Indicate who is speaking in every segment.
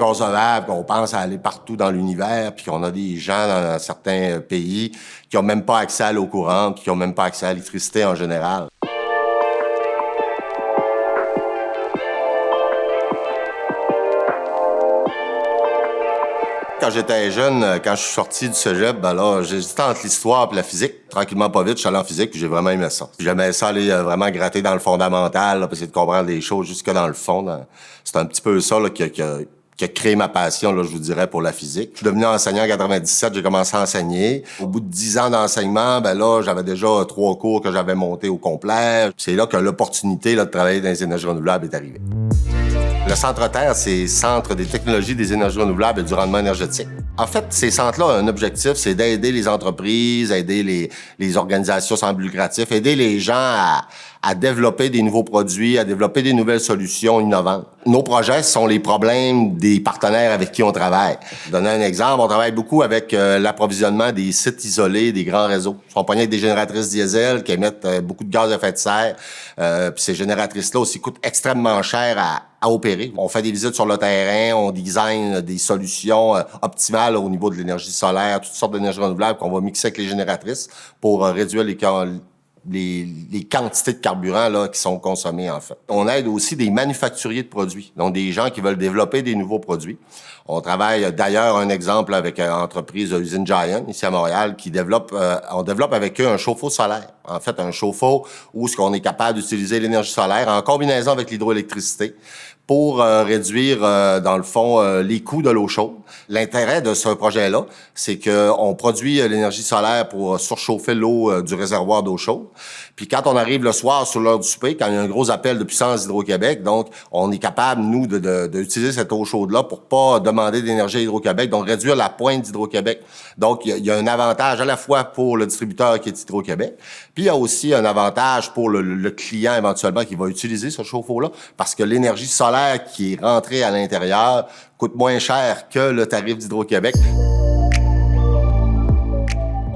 Speaker 1: inconcevable qu'on pense à aller partout dans l'univers, puis qu'on a des gens dans certains pays qui ont même pas accès à l'eau courante, qui ont même pas accès à l'électricité en général. Quand j'étais jeune, quand je suis sorti du cégep, ben là, j'hésitais entre l'histoire et la physique. Tranquillement, pas vite, je suis allé en physique, puis j'ai vraiment aimé ça. J'aimais ça aller vraiment gratter dans le fondamental, là, puis essayer de comprendre les choses jusque dans le fond. C'est un petit peu ça là, qui a créé ma passion, là, je vous dirais, pour la physique. Je suis devenu enseignant en 97, j'ai commencé à enseigner. Au bout de 10 ans d'enseignement, ben là, j'avais déjà 3 cours que j'avais montés au complet. C'est là que l'opportunité là, de travailler dans les énergies renouvelables est arrivée. Le Centre Terre, c'est Centre des technologies des énergies renouvelables et du rendement énergétique. En fait, ces centres-là ont un objectif, c'est d'aider les entreprises, aider les organisations sans but lucratif, aider les gens à développer des nouveaux produits, à développer des nouvelles solutions innovantes. Nos projets sont les problèmes des partenaires avec qui on travaille. Je vais donner un exemple, on travaille beaucoup avec l'approvisionnement des sites isolés des grands réseaux. Ils sont pognés avec des génératrices diesel qui émettent beaucoup de gaz à effet de serre. Puis ces génératrices-là aussi coûtent extrêmement cher à opérer. On fait des visites sur le terrain, on design des solutions optimales au niveau de l'énergie solaire, toutes sortes d'énergies renouvelables qu'on va mixer avec les génératrices pour réduire les quantités de carburant là, qui sont consommées, en fait. On aide aussi des manufacturiers de produits, donc des gens qui veulent développer des nouveaux produits. On travaille d'ailleurs un exemple avec l'entreprise Usine Giant, ici à Montréal, qui on développe avec eux un chauffe-eau solaire. En fait, un chauffe-eau où ce qu'on est capable d'utiliser l'énergie solaire en combinaison avec l'hydroélectricité pour réduire, dans le fond, les coûts de l'eau chaude. L'intérêt de ce projet-là, c'est qu'on produit l'énergie solaire pour surchauffer l'eau du réservoir d'eau chaude. Puis quand on arrive le soir sur l'heure du souper, quand il y a un gros appel de puissance d'Hydro-Québec, donc on est capable, nous, d'utiliser cette eau chaude-là pour pas demander d'énergie à Hydro-Québec, donc réduire la pointe d'Hydro-Québec. Donc, il y a un avantage à la fois pour le distributeur qui est Hydro-Québec, puis il y a aussi un avantage pour le client éventuellement qui va utiliser ce chauffe-eau-là, parce que l'énergie solaire qui est rentrée à l'intérieur coûte moins cher que le tarif d'Hydro-Québec.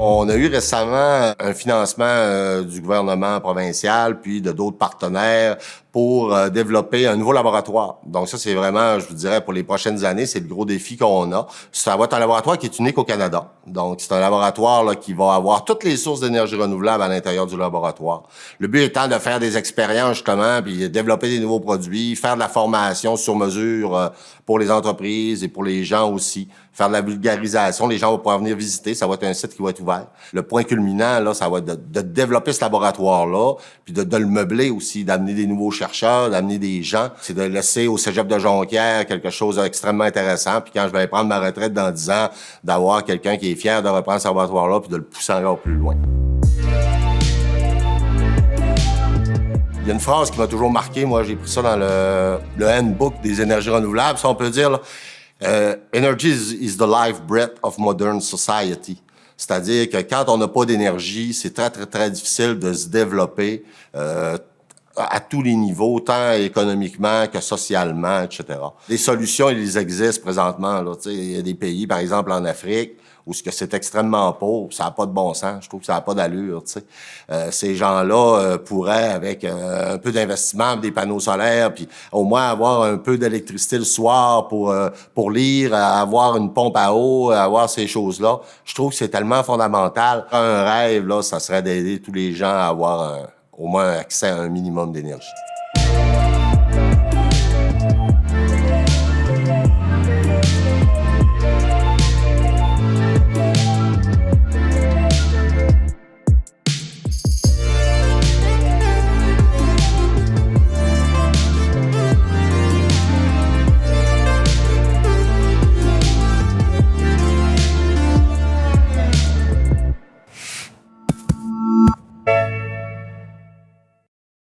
Speaker 1: On a eu récemment un financement du gouvernement provincial puis de d'autres partenaires pour développer un nouveau laboratoire. Donc ça, c'est vraiment, je vous dirais, pour les prochaines années, c'est le gros défi qu'on a. Ça va être un laboratoire qui est unique au Canada. Donc c'est un laboratoire là, qui va avoir toutes les sources d'énergie renouvelable à l'intérieur du laboratoire. Le but étant de faire des expériences justement, puis développer des nouveaux produits, faire de la formation sur mesure pour les entreprises et pour les gens aussi, faire de la vulgarisation. Les gens vont pouvoir venir visiter. Ça va être un site qui va être ouvert. Le point culminant, là, ça va être de développer ce laboratoire-là, puis de le meubler aussi, d'amener des nouveaux chercheurs, d'amener des gens. C'est de laisser au cégep de Jonquière quelque chose d'extrêmement intéressant. Puis quand je vais prendre ma retraite dans 10 ans, d'avoir quelqu'un qui est fier de reprendre ce laboratoire-là puis de le pousser encore plus loin. Il y a une phrase qui m'a toujours marqué. Moi, j'ai pris ça dans le handbook des énergies renouvelables. Ça, on peut dire, là, energy is the life breath of modern society. C'est-à-dire que quand on n'a pas d'énergie, c'est très, très, très difficile de se développer à tous les niveaux, tant économiquement que socialement, etc. Les solutions, ils existent présentement. Là, il y a des pays, par exemple en Afrique, où c'est extrêmement pauvre, ça n'a pas de bon sens, je trouve que ça n'a pas d'allure. Ces gens-là pourraient, avec un peu d'investissement, des panneaux solaires, puis au moins avoir un peu d'électricité le soir pour lire, avoir une pompe à eau, avoir ces choses-là. Je trouve que c'est tellement fondamental. Un rêve, là, ça serait d'aider tous les gens à avoir au moins accès à un minimum d'énergie.